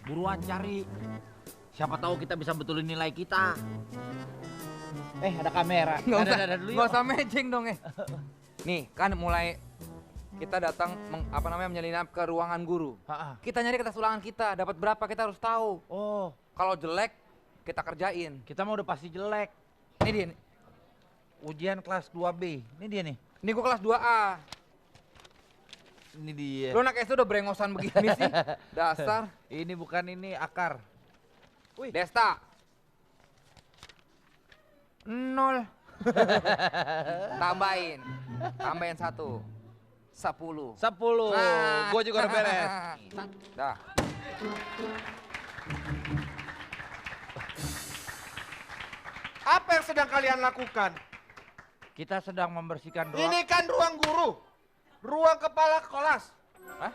Buruan cari. Siapa tahu kita bisa betulin nilai kita. Ada kamera. Nggak usah mejeng dong Nih kan mulai kita datang menyelinap ke ruangan guru. Kita nyari kertas ulangan kita, dapat berapa kita harus tahu. Oh, kalau jelek kita kerjain. Kita mah udah pasti jelek. Ini dia nih. Ujian kelas 2B. Ini dia nih. Ini gua kelas 2A. Ini dia. Lu anak SD udah brengosan begini sih. Dasar. Ini bukan ini akar. Wih. Desta. 0. Tambahin 1. 10. 10. Nah. Gua juga udah beres. Dah. Apa yang sedang kalian lakukan? Kita sedang membersihkan ruang. Ini kan ruang guru. Ruang kepala kelas. Hah?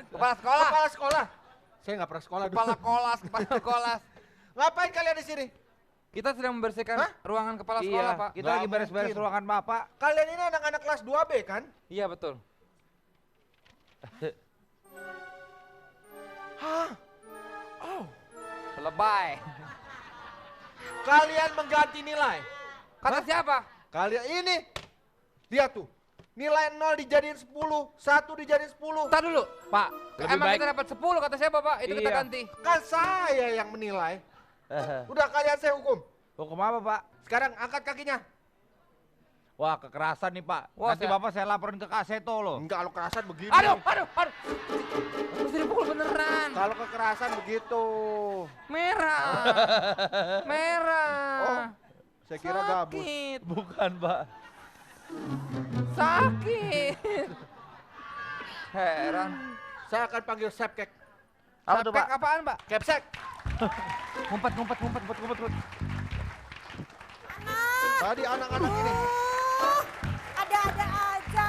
Kepala sekolah. Kepala sekolah. Saya nggak pernah sekolah dulu. Kepala kelas. Ngapain kalian di sini? Kita sedang membersihkan Hah? ruangan kepala sekolah, Iya, Pak. kita lagi beres-beres mungkin. ruangan Bapak. Kalian ini anak-anak kelas 2B kan? Iya, betul. Hah? Oh. Lebay. Kalian mengganti nilai. Kata siapa? Kalian ini. Lihat tuh. Nilai 0 dijadiin 10, 1 dijadiin 10. Entar dulu. Pak, lebih Emang baik. kita dapat 10 kata siapa, Pak? Itu kita Iya. ganti. Kan saya yang menilai. Udah kalian saya hukum. Hukum apa Pak? Sekarang angkat kakinya. Wah, kekerasan nih Pak. Wah, Nanti saya- Bapak saya laporin ke Kak Seto loh. Enggak, kalau kekerasan begini. Aduh. Terus dipukul beneran. Kalau kekerasan begitu. Merah. Oh, saya kira gabus. Sakit. Bukan Pak. Sakit. Heran. Saya akan panggil Sepkek. Apa tuh Pak? Sepek apaan, Pak? Kepsek. Ngumpet. Tadi anak-anak ini. Ada-ada aja.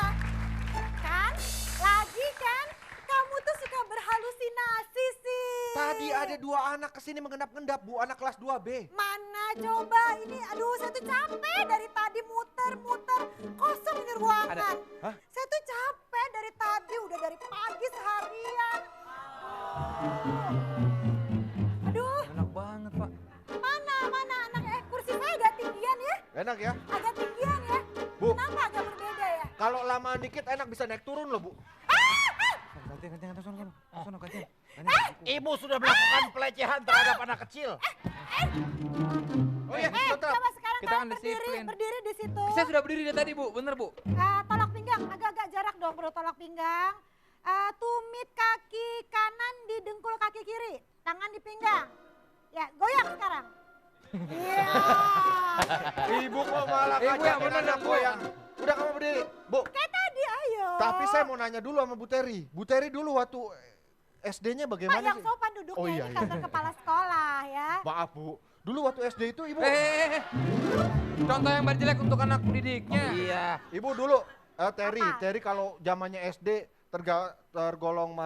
Kan? Lagi kan? Kamu tuh suka berhalusinasi sih. Tadi ada 2 anak kesini mengendap-endap, Bu, anak kelas 2B. Mana coba ini? Aduh, saya tuh capek dari tadi muter-muter. Kosong ini ruangan. Hah? Saya tuh capek dari tadi, udah dari pagi seharian. Aduh, Enak banget, Pak. mana anak kursi saya agak tinggian ya? Enak ya? Agak tinggian ya? Bu. Kenapa agak berbeda ya? Kalau lama dikit enak bisa naik turun loh, Bu. Ganti. Ibu sudah melakukan pelecehan terhadap anak kecil. Oh iya, betul. Coba sekarang Kita kan kamu disiplin. berdiri di situ. Saya sudah berdiri dari tadi, Bu. Bener, Bu. Tolak pinggang, agak-agak jarak dong bro, tolak pinggang. Tumit kaki kanan di dengkul kaki kiri, tangan di pinggang. Ya, goyang sekarang. Iya. Ibu kok malah Ibu yang ngajakin bener anak dong, Bu. goyang. Udah kamu berdiri, Bu. Kayak tadi, ayo. Tapi saya mau nanya dulu sama Bu Teri. Bu Teri dulu waktu SD-nya Pak bagaimana yang sih? sopan duduknya, Oh, iya, ini iya. kantor kepala sekolah ya. Maaf, Bu. Dulu waktu SD itu Ibu. Contoh yang jelek untuk anak didiknya. Iya. Ibu dulu, Teri. Apa? Teri kalau zamannya SD tergolong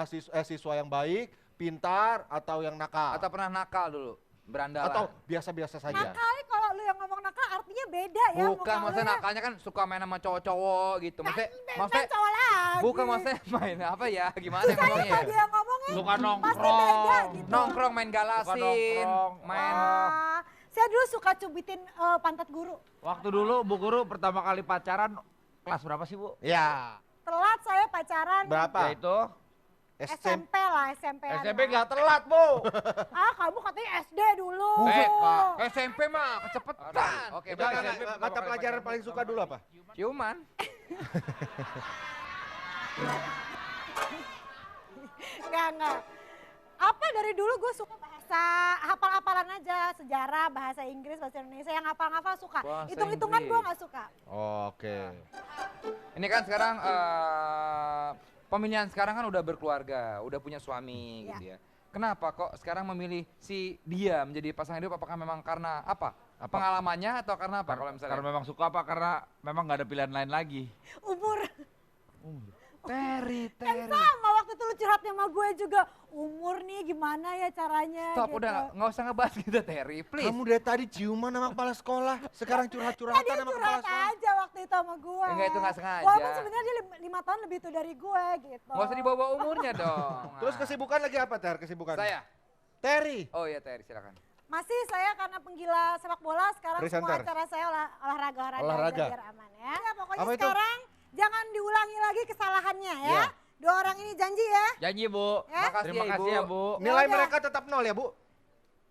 siswa yang baik, pintar, atau yang nakal? Atau pernah nakal dulu, berandalan. Atau biasa-biasa saja? Nakal kalau lu yang ngomong nakal artinya beda ya. Bukan, muka lu maksudnya ya. nakalnya kan suka main sama cowok-cowok gitu. Maksudnya, Maksudnya cowok lagi. bukan maksudnya main apa ya, gimana Saya ngomongnya? tadi yang ngomongin. Suka Pasti beda nongkrong. gitu. Nongkrong main galasin, nongkrong. main. Saya dulu suka cubitin pantat guru. Waktu dulu Bu Guru pertama kali pacaran kelas berapa sih Bu? Ya. Telat saya pacaran. Berapa? Yaitu SMP lah, SMP. SMP nggak telat Bu. Kamu katanya SD dulu. Pak, SMP mah kecepetan. Oke, Udah, berarti nggak, SMP mata pertama kali pelajaran pacaran. paling suka dulu apa? Ciuman. Enggak. Apa dari dulu gue suka bahasa, hafal-hafalan aja, sejarah, bahasa Inggris, bahasa Indonesia, yang hafal-hafal suka. Bahasa Hitung-hitungan gue Inggris. nggak suka. Oke. Ini kan sekarang pemilihan sekarang kan udah berkeluarga, udah punya suami Ya. gitu ya. Kenapa kok sekarang memilih si dia menjadi pasangan hidup? Apakah memang karena apa? Pengalamannya atau karena apa? Kalau misalnya Karena memang suka apa? Karena memang nggak ada pilihan lain lagi. Umur. Terry. Kan sama waktu itu lu curhatnya sama gue juga. Umur nih gimana ya caranya Stop, gitu. udah nggak usah ngebahas kita Terry, please. Kamu dari tadi ciuman sama kepala sekolah, sekarang Ya curhat-curhatan dia sama kepala curhat sekolah. aja waktu itu sama gue. Enggak, itu nggak sengaja. Walaupun sebenarnya dia 5 tahun lebih tua dari gue gitu. Nggak usah dibawa umurnya dong. Terus kesibukan lagi apa, Ter? Kesibukan? Saya. Terry. Oh iya Terry, silakan. Masih saya karena penggila sepak bola, sekarang semua Presenter. acara saya olahraga Olahraga. aja biar aman ya. Ya, pokoknya Apa itu? sekarang jangan diulangi lagi kesalahannya ya. Iya. 2 orang ini janji ya. Janji, Bu. Ya. Makasih Terima ya, kasih Ibu. ya, Bu. Nilai udah. mereka tetap 0 ya, Bu?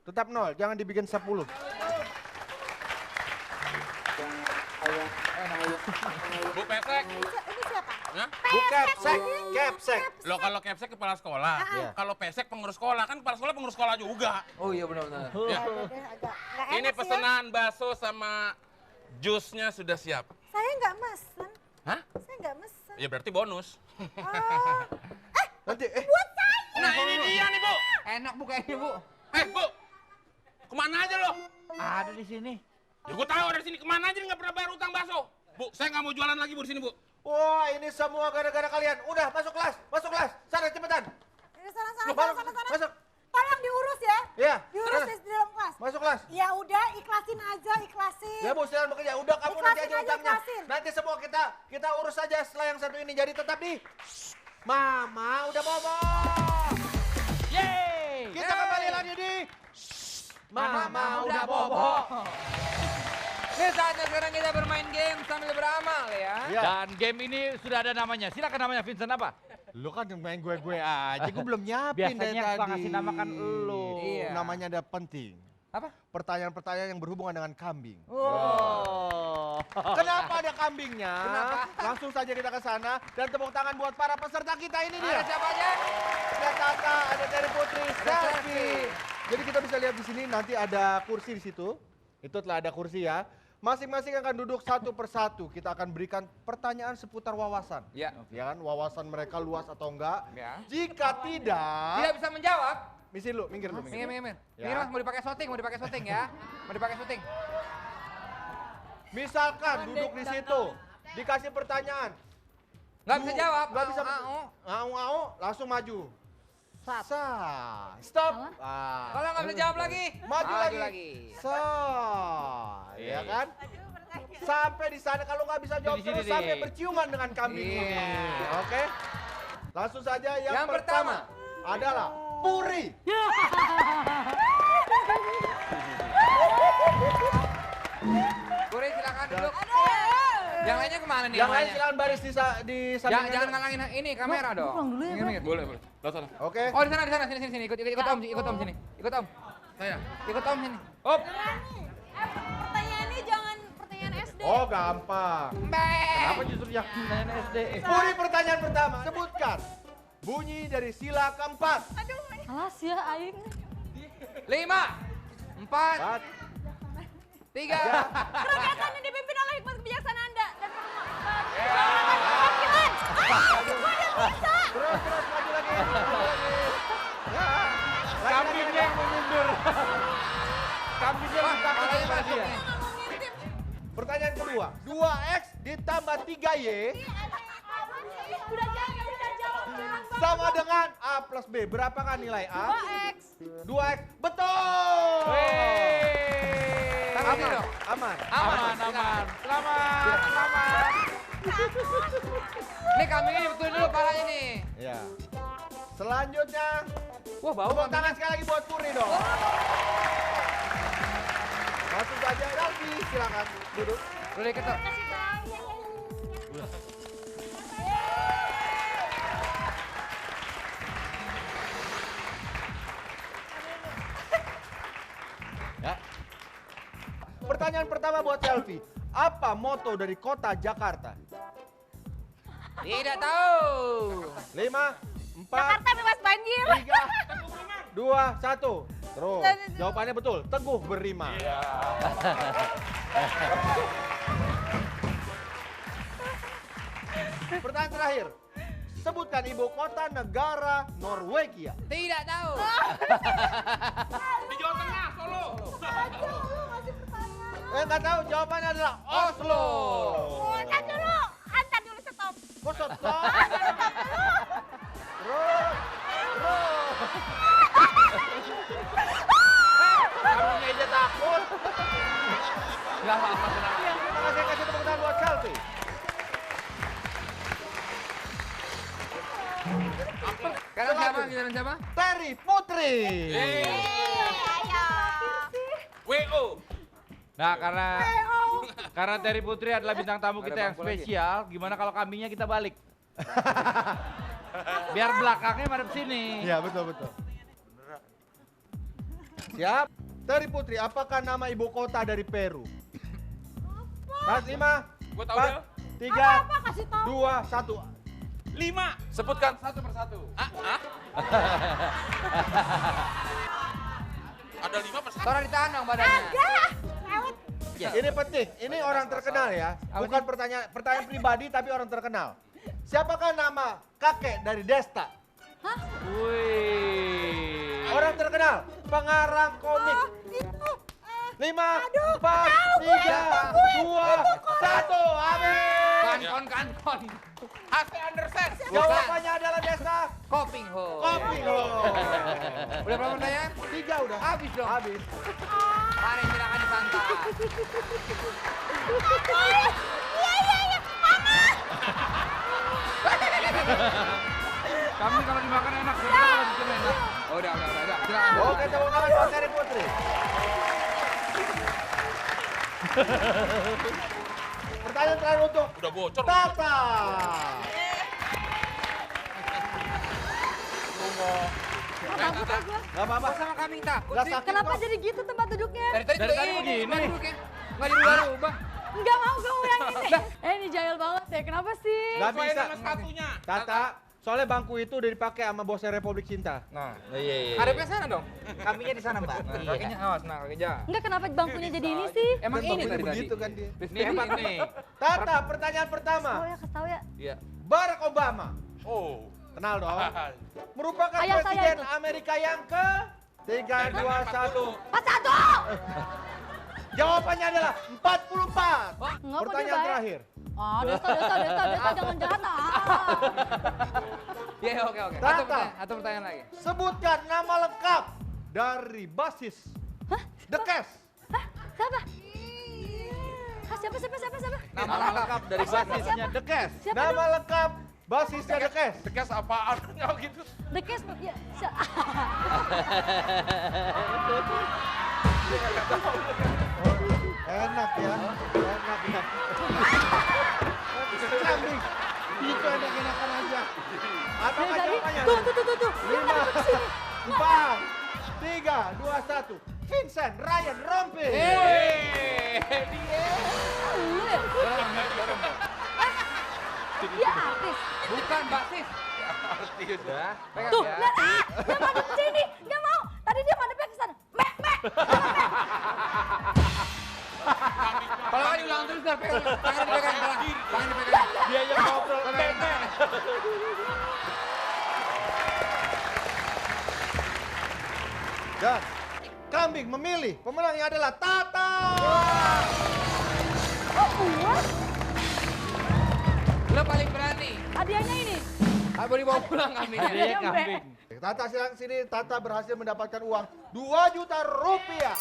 Tetap 0, jangan dibikin 10. Bu Pesek. Ini siapa? Hah? Bu Kepsek, Kepsek. Lo kalau Kepsek kepala sekolah. Iya. Kalau Pesek pengurus sekolah. Kan kepala sekolah pengurus sekolah juga. Oh iya benar-benar. Ya. Aduh deh, agak nggak Ini enak sih ya. pesanan bakso sama jusnya sudah siap. Saya nggak mesen. Hah? Saya nggak mesen. Ya berarti bonus. Oh, Nanti, buat saya. Nah ini dia nih Bu. Enak Bu kayaknya Bu. Bu. Kemana aja lo? Ada di sini. Ya gue tahu dari sini. Kemana aja nggak pernah bayar utang bakso. Bu, saya nggak mau jualan lagi Bu di sini Bu. wah ini semua gara-gara kalian. Udah, masuk kelas, masuk kelas. Sana, cepetan. Ini sana. Masuk. Tolong diurus ya. Iya, Diurus sana. di dalam kelas. Masuk kelas. Ya udah, ikhlasin aja, ikhlasin. Ya Bu, silakan bekerja. Udah kamu nanti Ikhlasin aja aja, utangnya. ikhlasin. Nanti semua kita urus saja setelah yang satu ini. Jadi tetap di Mama udah bobo. Yeay! Kita kembali lagi di Mama udah bobo. Ini saatnya sekarang kita bermain game sambil beramal ya. Iya. Dan game ini sudah ada namanya. Silakan namanya Vincent apa? Lu kan yang main gue aja, gue belum nyiapin dari Biasanya tadi. suka ngasih nama kan elu. Iya. Namanya ada penting. Apa? Pertanyaan-pertanyaan yang berhubungan dengan kambing. Oh. Kenapa ada kambingnya? Kenapa? Langsung saja kita ke sana dan tepuk tangan buat para peserta kita ini Ada dia. siapa aja? Ada Tata, ada Terry Putri, Ada Selfie. Selfie. Jadi kita bisa lihat di sini nanti ada kursi di situ. Itu telah ada kursi ya. Masing-masing akan duduk satu persatu. Kita akan berikan pertanyaan seputar wawasan. Ya. Ya kan, wawasan mereka luas atau enggak. Ya. Jika tidak, Tidak bisa menjawab. misi lu, minggir lu, minggir. Minggir. Ya. Minggir Mas, mau dipakai syuting ya. Mau dipakai syuting. Misalkan duduk di situ, dikasih pertanyaan. Nggak bisa jawab. Nggak bisa. Au. Ngau, langsung maju. Stop. Kalau nggak bisa jawab lagi, Maju lagi. Ya kan? Sampai di sana kalau nggak bisa jawab Di sini terus nih. sampai berciuman dengan kambing ini. Iya. Oke? Langsung saja yang Yang pertama adalah Puri. Puri silakan duduk. Yang lainnya kemana nih? Yang lain silakan baris di samping. Jangan ngalangin ini kamera dong. Minggir. Boleh. Lo sana. Oke. Oh di sana, sini. Ikut Om sini. Ikut Om. Saya. Ikut Om sini. Op. Pertanyaannya jangan pertanyaan SD. Oh, gampang. Kenapa justru yang pertanyaan SD? Puri pertanyaan pertama, sebutkan bunyi dari sila keempat. Alas ya aing. 5, 4, 3. Kegiatan yang dipimpin oleh hikmat kebijaksanaan Anda dan Terus maju lagi. Ya. Kambingnya yang mundur. Kambingnya minta Kalahnya kepada masuk dia. nih. Pertanyaan kedua, 2X ditambah 3Y udah jawab. sama dengan A plus B. Berapakah nilai A? 2X. 2X, betul! Tangan sini dong. Aman. Aman. Selamat. Ini kambingnya dibetulin dulu palanya nih. Ya. Selanjutnya, Wah bau tepuk tangan kambingnya. sekali lagi buat Puri dong. Langsung saja, Ralfi, silakan duduk. Udah dikit tuh. Ya. Pertanyaan pertama buat Selfie. Apa moto dari kota Jakarta? Tidak tahu. 5, 4, Jakarta bebas banjir. 3, 2, 1. Terus, jawabannya betul. Teguh beriman. Pertanyaan terakhir. Sebutkan ibu kota negara Norwegia. Tidak tahu. Di Jawa Tengah, Solo. Nggak tahu, jawabannya adalah Oslo. Antar dulu stop. Kok stop? Terus. Kamu aja takut. Enggak apa-apa, tenang. Terima kasih, kasih tepuk tangan buat Selfie. Sekarang siapa? Giliran siapa? Terry Putri. WO. Nah, karena Terry Putri adalah bintang tamu Ada kita yang bangku lagi. spesial, gimana kalau kambingnya kita balik? Biar belakangnya madep sini. Iya, betul. Siap. Terry Putri, apakah nama ibu kota dari Peru? Mas 5, Gua tahu 4, Del. 3, Apa kasih tahu? 2, 1. 5. Sebutkan satu persatu. Ada 5 persatu. Tora ditahan dong badannya. Lewat. Ini penting, ini orang terkenal ya. Bukan pertanyaan pribadi tapi orang terkenal. Siapakah nama kakek dari Desta? Wih. Orang terkenal, pengarang komik. Itu. 5, 4, 3, 2, 1. Amin. Kankon. AC Andersen. Jawabannya adalah Desta Kopingho. Kopingho. Udah berapa pertanyaan? 3 udah. Habis dong. Habis. Mari silakan disantai. Kami kalau dimakan enak, kita kalau bikin enak. Oh, udah. Silakan. Oke, tepuk tangan buat Terry Putri. Pertanyaan terakhir untuk Udah bocor. Tata. Gak apa-apa. Sama kambing takut Gak sih. sakit Kenapa kok. jadi gitu tempat duduknya? Dari tadi Dari juga tadi begini. Nggak duduknya. Nggak dirubah-rubah. Enggak mau kamu yang ini. Ini jahil banget ya. Kenapa sih? Gak Sesuai bisa. nama sepatunya. Tata, soalnya bangku itu udah dipakai sama bosnya Republik Cinta. Nah, Iya. hadapnya sana dong. Kambingnya di sana, Mbak. Nah, kakinya awas, nah kakinya. Enggak, kenapa bangkunya jadi ini sih? Emang Dan ini bangkunya tadi begitu kan dia. Ini hebat nih. Tata, pertanyaan pertama. Tahu ya, kasih tahu ya. Iya. Barack Obama, Oh. kenal dong, merupakan Ayah saya presiden itu. Amerika yang ke 3, 2, 1. Pas satu. Jawabannya adalah 44. Enggak kok dia Pertanyaan baik. terakhir. Ah, desa, jangan jahat ah. Iya, oke. Tata. Atau pertanyaan lagi. Sebutkan nama lengkap dari basis The Cash. Siapa? Ah, siapa? Nama lengkap dari basisnya The Cash. Siapa Nama dong? lengkap basisnya The Cash. Tegas apaan? Nggak gitu. The Case. Ya, Enak ya. Kambing. Itu enak-enakan aja. Apakah jadi, jawabannya? tuh. 5, 4, 3, 2, 1. Vincent Ryan Rompi. Dia artis. Bukan basis. Udah. Pegang Tuh, ya. lihat dia madep sini. Dia mau. Tadi dia madepnya ke sana. Mek. Kalau kali ulang terus dah pegang. Tangan dipegang. Tangan dipegang. Dia yang ngobrol. Dan kambing memilih pemenangnya adalah Tata. Oh, buat. Lo paling berani. Hadiahnya ini. Mau dibawa pulang kambingnya. Dia kambing. Tata silang sini, Tata berhasil mendapatkan uang 2 juta rupiah.